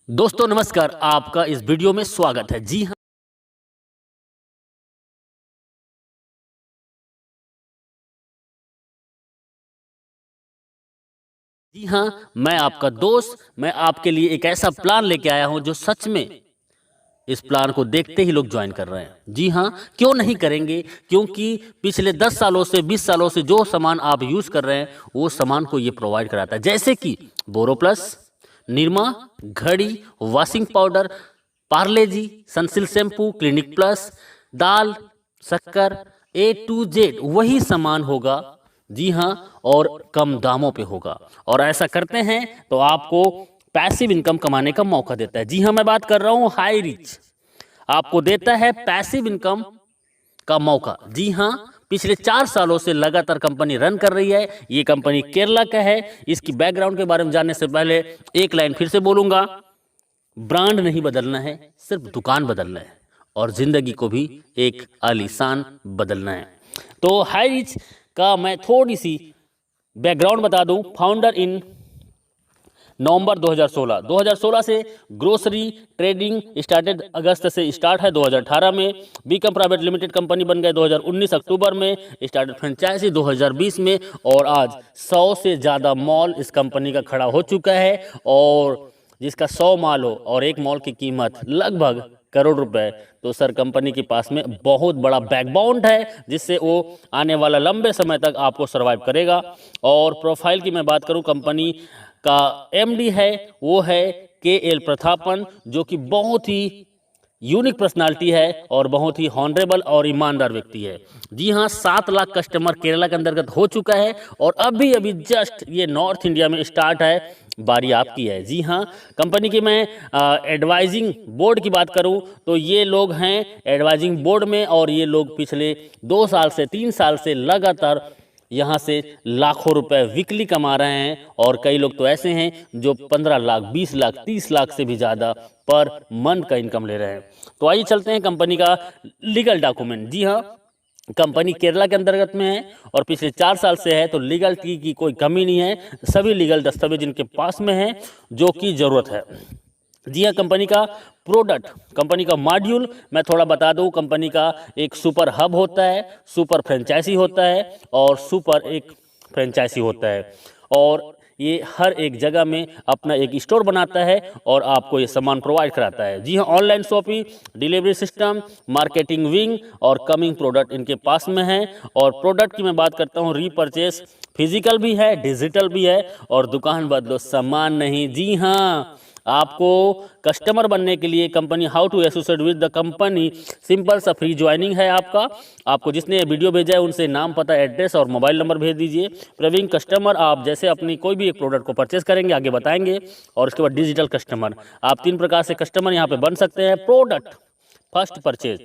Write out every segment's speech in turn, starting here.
दोस्तों नमस्कार, आपका इस वीडियो में स्वागत है। जी हाँ, मैं आपका दोस्त, मैं आपके लिए एक ऐसा प्लान लेके आया हूं जो सच में इस प्लान को देखते ही लोग ज्वाइन कर रहे हैं। जी हाँ, क्यों नहीं करेंगे? क्योंकि पिछले 10 सालों से 20 सालों से जो सामान आप यूज कर रहे हैं वो सामान को ये प्रोवाइड कराता है, जैसे कि बोरोप्लस, निरमा, घड़ी, वॉशिंग पाउडर, पार्ले जी, सनसिल्क शैम्पू, क्लिनिक प्लस, दाल, शक्कर, A to Z वही सामान होगा। जी हाँ, और कम दामों पे होगा। और ऐसा करते हैं तो आपको पैसिव इनकम कमाने का मौका देता है। जी हाँ, मैं बात कर रहा हूँ हाई रिच, आपको देता है पैसिव इनकम का मौका। जी हाँ, पिछले 4 सालों से लगातार कंपनी रन कर रही है। ये कंपनी केरला का है। इसकी बैकग्राउंड के बारे में जानने से पहले एक लाइन फिर से बोलूंगा, ब्रांड नहीं बदलना है, सिर्फ दुकान बदलना है और जिंदगी को भी एक आलीशान बदलना है। तो हाई रिच का मैं थोड़ी सी बैकग्राउंड बता दूं। फाउंडर इन नवंबर 2016 से ग्रोसरी ट्रेडिंग स्टार्टेड, अगस्त से स्टार्ट है 2018 में। बीकम प्राइवेट लिमिटेड कंपनी बन गए 2019 अक्टूबर में। स्टार्टेड फ्रेंचाइजी 2020 में और आज 100 से ज़्यादा मॉल इस कंपनी का खड़ा हो चुका है। और जिसका 100 मॉल हो और एक मॉल की कीमत लगभग करोड़ रुपए, तो सर कंपनी के पास में बहुत बड़ा बैकबोन है जिससे वो आने वाला लंबे समय तक आपको सर्वाइव करेगा। और प्रोफाइल की मैं बात करूं, कंपनी का एमडी है वो है KL प्रतापन, जो कि बहुत ही यूनिक पर्सनालिटी है और बहुत ही हॉनरेबल और ईमानदार व्यक्ति है। जी हाँ, 7 लाख कस्टमर केरला के अंतर्गत हो चुका है और अभी अभी जस्ट ये नॉर्थ इंडिया में स्टार्ट है, बारी आपकी है। जी हाँ, कंपनी की मैं एडवाइजिंग बोर्ड की बात करूं तो ये लोग हैं एडवाइजिंग बोर्ड में और ये लोग पिछले 2 साल से 3 साल से लगातार यहाँ से लाखों रुपए वीकली कमा रहे हैं। और कई लोग तो ऐसे हैं जो 15 लाख, 20 लाख, 30 लाख से भी ज़्यादा पर मंथ का इनकम ले रहे हैं। तो आइए चलते हैं कंपनी का लीगल डॉक्यूमेंट। जी हाँ, कंपनी केरला के अंतर्गत में है और पिछले 4 साल से है, तो लीगल की कोई कमी नहीं है। सभी लीगल दस्तावेज इनके पास में है जो कि ज़रूरत है। जी हाँ, कंपनी का प्रोडक्ट, कंपनी का मॉड्यूल मैं थोड़ा बता दूं। कंपनी का एक सुपर हब होता है, सुपर फ्रेंचाइजी होता है और सुपर एक फ्रेंचाइजी होता है। और ये हर एक जगह में अपना एक स्टोर बनाता है और आपको ये सामान प्रोवाइड कराता है। जी हाँ, online shopping, delivery system, marketing wing और कमिंग प्रोडक्ट इनके पास में है। और प्रोडक्ट की मैं बात करता हूँ, रीपरचेस फिजिकल भी है, डिजिटल भी है और दुकान बदलो सामान नहीं। जी हाँ, आपको कस्टमर बनने के लिए company how to associate with the company, simple सा फ्री ज्वाइनिंग है आपका। आपको जिसने वीडियो भेजा है उनसे नाम, पता, एड्रेस और मोबाइल नंबर भेज दीजिए। प्रवीण कस्टमर, आप जैसे अपनी कोई भी एक प्रोडक्ट को परचेस करेंगे आगे बताएंगे। और उसके बाद डिजिटल कस्टमर, आप 3 प्रकार से कस्टमर यहाँ पे बन सकते हैं। प्रोडक्ट फर्स्ट परचेज,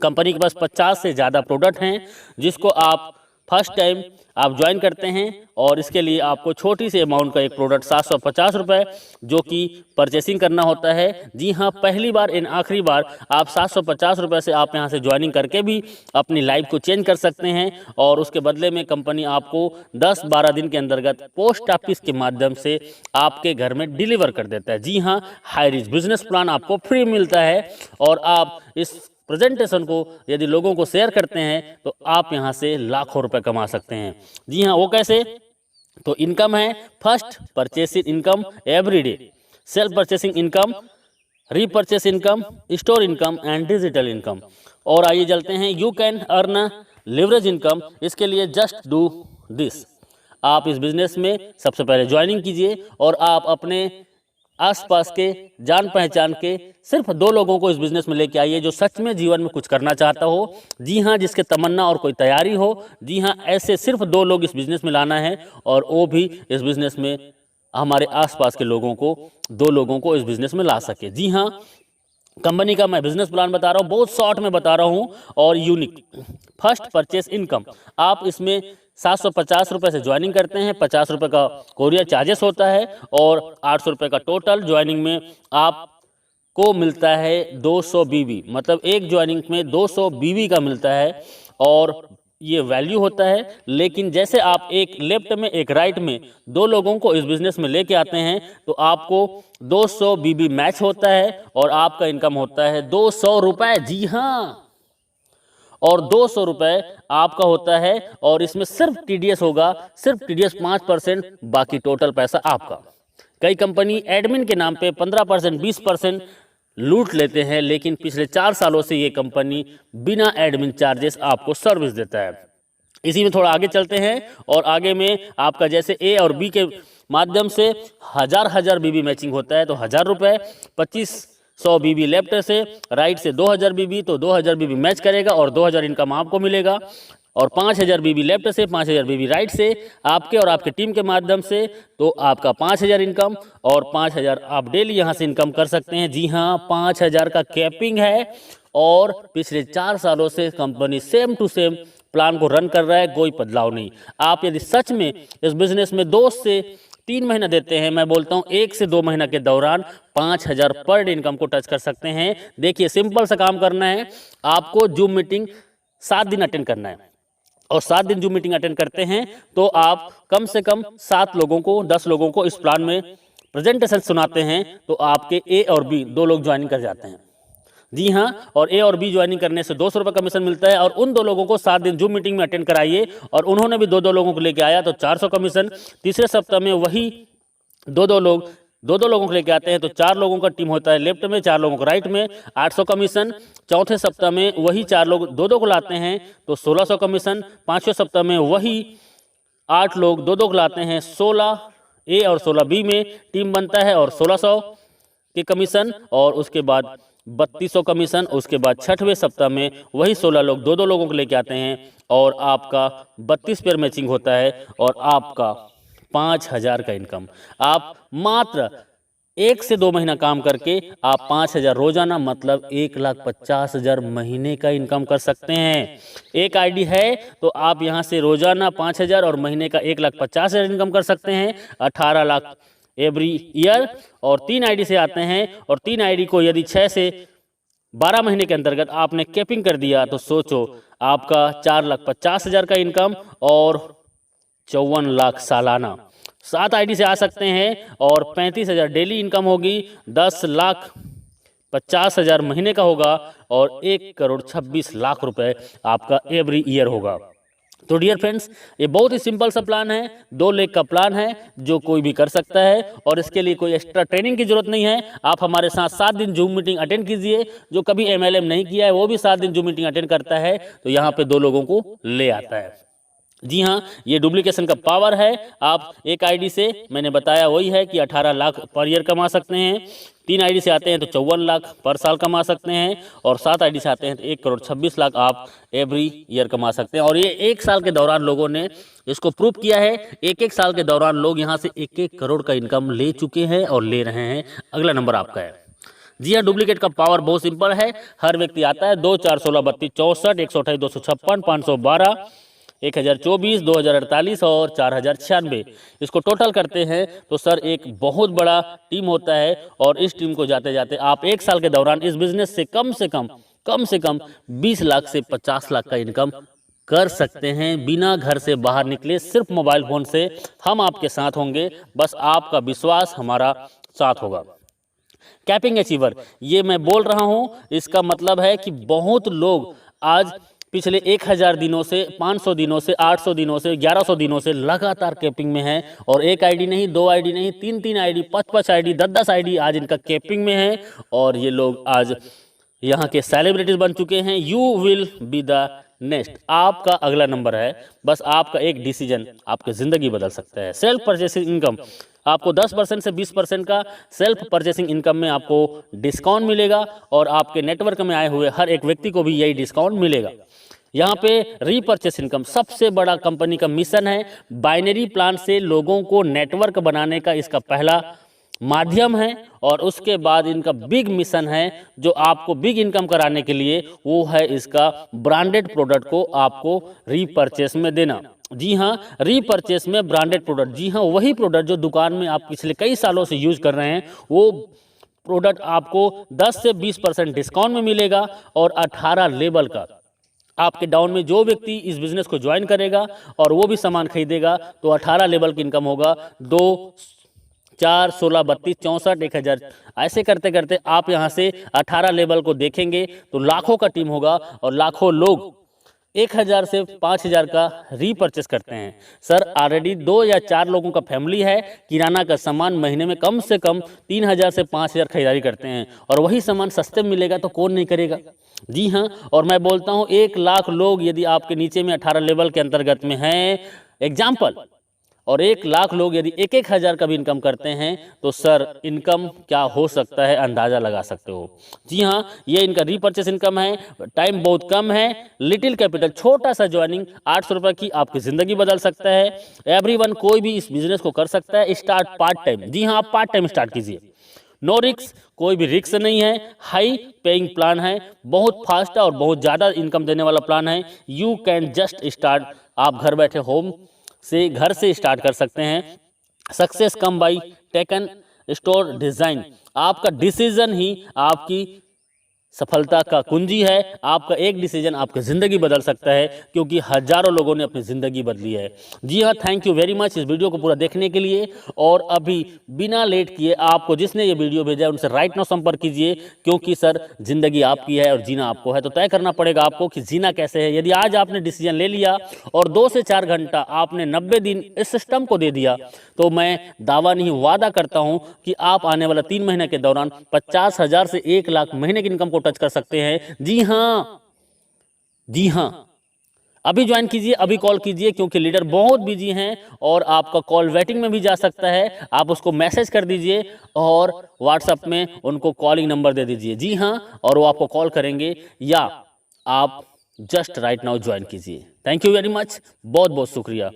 कंपनी के पास 50 से ज़्यादा प्रोडक्ट हैं जिसको आप फर्स्ट टाइम आप ज्वाइन करते हैं और इसके लिए आपको छोटी सी अमाउंट का एक प्रोडक्ट 750 रुपये जो कि परचेसिंग करना होता है। जी हाँ, पहली बार इन आखिरी बार आप 750 रुपये से आप यहाँ से ज्वाइनिंग करके भी अपनी लाइफ को चेंज कर सकते हैं। और उसके बदले में कंपनी आपको 10-12 दिन के अंतर्गत पोस्ट ऑफिस के माध्यम से आपके घर में डिलीवर कर देता है। जी हाँ, हाई रिच बिजनेस प्लान आपको फ्री मिलता है और आप इस प्रेजेंटेशन को यदि लोगों को शेयर करते हैं तो आप यहां से लाखों रुपए कमा सकते हैं। जी हाँ, वो कैसे? तो इनकम है first purchasing income every day, self purchasing income, repurchase income, store income and digital income. और आइए चलते हैं, you can earn leverage income. इसके लिए जस्ट डू दिस, आप इस बिजनेस में सबसे पहले ज्वाइनिंग कीजिए और आप अपने आसपास के जान पहचान के सिर्फ 2 लोगों को इस बिजनेस में लेके आइए जो सच में जीवन में कुछ करना चाहता हो। जी हाँ, जिसके तमन्ना और कोई तैयारी हो। जी हाँ, ऐसे सिर्फ 2 लोग इस बिजनेस में लाना है और वो भी इस बिजनेस में हमारे आसपास के लोगों को, 2 लोगों को इस बिजनेस में ला सके। जी हाँ, कंपनी का मैं बिजनेस प्लान बता रहा हूँ, बहुत शॉर्ट में बता रहा हूँ और यूनिक। फर्स्ट परचेस इनकम, आप इसमें 750 रुपये से ज्वाइनिंग करते हैं, 50 रुपये का कोरियर चार्जेस होता है और 800 रुपये का टोटल ज्वाइनिंग में आपको मिलता है 200 बीवी, मतलब एक ज्वाइनिंग में 200 बीवी का मिलता है। और ये वैल्यू होता है। लेकिन जैसे आप एक लेफ्ट में एक राइट में दो लोगों को इस बिजनेस में लेके आते हैं तो आपको 200 बीबी मैच होता है और आपका इनकम होता है 200 रुपए। जी हाँ, और 200 रुपए आपका होता है और इसमें सिर्फ टीडीएस होगा, सिर्फ टीडीएस 5%, बाकी टोटल पैसा आपका। कई कंपनी एडमिन के नाम पे 15%, 20% लूट लेते हैं, लेकिन पिछले 4 सालों से ये कंपनी बिना एडमिन चार्जेस आपको सर्विस देता है। इसी में थोड़ा आगे चलते हैं और आगे में आपका जैसे ए और बी के माध्यम से हजार बीबी मैचिंग होता है तो 1000 रुपये, 2500 बीबी लेफ्ट से, राइट से 2000 बीबी, तो 2000 बीबी मैच करेगा और 2000 इनकम आपको मिलेगा। और 5000 बीबी लेफ्ट से, 5000 बीबी राइट से आपके और आपके टीम के माध्यम से, तो आपका 5000 इनकम और 5000 आप डेली यहाँ से इनकम कर सकते हैं। जी हाँ, 5000 का कैपिंग है और पिछले 4 सालों से company same to same plan को रन कर रहा है, कोई बदलाव नहीं। आप यदि सच में इस बिजनेस में 2 से 3 महीना देते हैं, मैं बोलता हूँ 1 से 2 महीना के दौरान 5000 पर डे इनकम को टच कर सकते हैं। देखिए, सिंपल सा काम करना है, आपको जूम मीटिंग 7 दिन अटेंड करना है और 7 दिन जूम मीटिंग अटेंड करते हैं तो आप कम से कम 7 लोगों को, 10 लोगों को इस प्लान में प्रेजेंटेशन सुनाते हैं तो आपके ए और बी 2 लोग ज्वाइनिंग कर जाते हैं। जी हाँ, और ए और बी ज्वाइनिंग करने से 200 रुपये कमीशन मिलता है और उन 2 लोगों को 7 दिन जूम मीटिंग में अटेंड कराइए और उन्होंने भी 2-2 लोगों को लेके आया तो 400 कमीशन। तीसरे सप्ताह में वही 2-2 लोगों को लेके आते हैं तो 4 लोगों का टीम होता है लेफ्ट में, 4 लोगों को राइट में, 800 कमीशन। चौथे सप्ताह में वही 4 लोग 2-2 को लाते हैं तो 1600 कमीशन। 5वें सप्ताह में वही 8 लोग 2-2 को लाते हैं, 16 ए और 16 बी में टीम बनता है और 1600 के कमीशन और उसके बाद 3200 कमीशन। उसके बाद 6वें सप्ताह में वही 16 लोग 2-2 लोगों को लेके आते हैं और आपका 32 पेयर मैचिंग होता है और आपका 5000 का इनकम। आप मात्र 1 से 2 महीना काम करके आप 5000 रोजाना मतलब 1,50,000 महीने का इनकम कर सकते हैं। एक आईडी है तो आप यहां से रोजाना 5000 और महीने का 1,50,000 इनकम कर सकते हैं, 18 लाख एवरी ईयर। और 3 आईडी से आते हैं और 3 आईडी को यदि 6 से 12 महीने के अंतर्गत आपने कैपिंग कर दिया तो सोचो आपका 4,50,000 का इनकम और 54 लाख सालाना। 7 आईडी से आ सकते हैं और 35,000 डेली इनकम होगी, 10,50,000 महीने का होगा और 1,26,00,000 रुपए आपका एवरी ईयर होगा। तो डियर फ्रेंड्स, ये बहुत ही सिंपल सा प्लान है, 2 लेग का प्लान है जो कोई भी कर सकता है और इसके लिए कोई एक्स्ट्रा ट्रेनिंग की जरूरत नहीं है। आप हमारे साथ 7 दिन जूम मीटिंग अटेंड कीजिए। जो कभी एमएलएम नहीं किया है वो भी 7 दिन जूम मीटिंग अटेंड करता है तो यहाँ पे 2 लोगों को ले आता है। जी हाँ, ये डुप्लीकेशन का पावर है। आप एक आईडी से, मैंने बताया वही है कि 18 लाख पर ईयर कमा सकते हैं, 3 आईडी से आते हैं तो 54 लाख पर साल कमा सकते हैं और 7 आईडी से आते हैं तो 1,26,00,000 आप एवरी ईयर कमा सकते हैं। और ये 1 साल के दौरान लोगों ने इसको प्रूव किया है। 1-1 साल के दौरान लोग यहाँ से 1-1 करोड़ का इनकम ले चुके हैं और ले रहे हैं। अगला नंबर आपका है। जी हाँ, डुप्लीकेट का पावर बहुत सिंपल है। हर व्यक्ति आता है 2, 4, 16, 32, 64, 128, 256, 512, 1024, 2048 और 4096। इसको टोटल करते हैं तो सर एक बहुत बड़ा टीम होता है और इस टीम को जाते जाते आप 1 साल के दौरान इस बिजनेस से कम से कम 20 लाख से 50 लाख का इनकम कर सकते हैं बिना घर से बाहर निकले। सिर्फ मोबाइल फोन से हम आपके साथ होंगे, बस आपका विश्वास हमारा साथ होगा। कैपिंग अचीवर, ये मैं बोल रहा हूं, इसका मतलब है कि बहुत लोग आज पिछले 1000 दिनों से, 500 दिनों से, 800 दिनों से, 1100 दिनों से लगातार कैपिंग में है और 1 आईडी नहीं, 2 आईडी नहीं, 3-3 आईडी, 5-5 आईडी, 10-10 आईडी आज इनका कैपिंग में है और ये लोग आज यहाँ के सेलिब्रिटीज बन चुके हैं। You will be the next. आपका अगला नंबर है, बस आपका एक डिसीजन आपकी ज़िंदगी बदल सकता है। सेल्फ परचेसिंग इनकम, आपको 10% से 20% का सेल्फ परचेसिंग इनकम में आपको डिस्काउंट मिलेगा और आपके नेटवर्क में आए हुए हर एक व्यक्ति को भी यही डिस्काउंट मिलेगा। यहाँ पे रीपर्चेस इनकम सबसे बड़ा कंपनी का मिशन है। बाइनरी प्लान से लोगों को नेटवर्क बनाने का इसका पहला माध्यम है और उसके बाद इनका बिग मिशन है जो आपको बिग इनकम कराने के लिए, वो है इसका ब्रांडेड प्रोडक्ट को आपको रीपर्चेस में देना। जी हाँ, रीपर्चेस में ब्रांडेड प्रोडक्ट, जी हाँ वही प्रोडक्ट जो दुकान में आप पिछले कई सालों से यूज कर रहे हैं, वो प्रोडक्ट आपको 10 से 20% डिस्काउंट में मिलेगा और 18 लेवल का आपके डाउन में जो व्यक्ति इस बिजनेस को ज्वाइन करेगा और वो भी सामान खरीदेगा तो 18 लेवल की इनकम होगा, 2 4 16 32 64 1000। ऐसे करते करते आप यहाँ से 18 लेवल को देखेंगे तो लाखों का टीम होगा और लाखों लोग 1000 से 5000 का रीपरचेस करते हैं। सर ऑलरेडी 2 या 4 लोगों का फैमिली है, किराना का सामान महीने में कम से कम 3000 से 5000 खरीदारी करते हैं और वही सामान सस्ते में मिलेगा तो कौन नहीं करेगा। जी हाँ, और मैं बोलता हूँ 1 लाख लोग यदि आपके नीचे में 18 लेवल के अंतर्गत में हैं एग्जाम्पल, और 1 लाख लोग यदि 1-1 हज़ार का भी इनकम करते हैं तो सर इनकम क्या हो सकता है अंदाज़ा लगा सकते हो। जी हाँ, ये इनका रीपरचेस इनकम है, टाइम बहुत कम है, लिटिल कैपिटल, छोटा सा ज्वाइनिंग 800 रुपये की आपकी ज़िंदगी बदल सकता है। एवरीवन कोई भी इस बिज़नेस को कर सकता है, स्टार्ट पार्ट टाइम। जी हाँ, आप पार्ट टाइम स्टार्ट कीजिए, नो रिक्स, कोई भी रिक्स नहीं है, हाई पेइंग प्लान है, बहुत फास्ट है और बहुत ज़्यादा इनकम देने वाला प्लान है। यू कैन जस्ट स्टार्ट, आप घर बैठे होम से घर से स्टार्ट कर सकते हैं। Success come by taken store design, आपका डिसीजन ही आपकी सफलता का कुंजी है। आपका एक डिसीजन आपकी ज़िंदगी बदल सकता है, क्योंकि हजारों लोगों ने अपनी ज़िंदगी बदली है। जी हाँ, थैंक यू वेरी मच इस वीडियो को पूरा देखने के लिए। और अभी बिना लेट किए आपको जिसने ये वीडियो भेजा है उनसे राइट नाउ संपर्क कीजिए, क्योंकि सर ज़िंदगी आपकी है और जीना आपको है, तो तय करना पड़ेगा आपको कि जीना कैसे है। यदि आज आपने डिसीजन ले लिया और 2 से 4 घंटा आपने 90 दिन इस सिस्टम को दे दिया, तो मैं दावा नहीं वादा करता हूं कि आप आने वाला 3 महीने के दौरान 50,000 से 1 लाख महीने की इनकम को टच कर सकते हैं। जी हाँ, जी हाँ, अभी ज्वाइन कीजिए, अभी कॉल कीजिए, क्योंकि लीडर बहुत बिजी हैं और आपका कॉल वेटिंग में भी जा सकता है। आप उसको मैसेज कर दीजिए और व्हाट्सएप में उनको कॉलिंग नंबर दे दीजिए। जी हाँ, और वो आपको कॉल करेंगे, या आप जस्ट राइट नाउ ज्वाइन कीजिए। थैंक यू वेरी मच, बहुत बहुत शुक्रिया।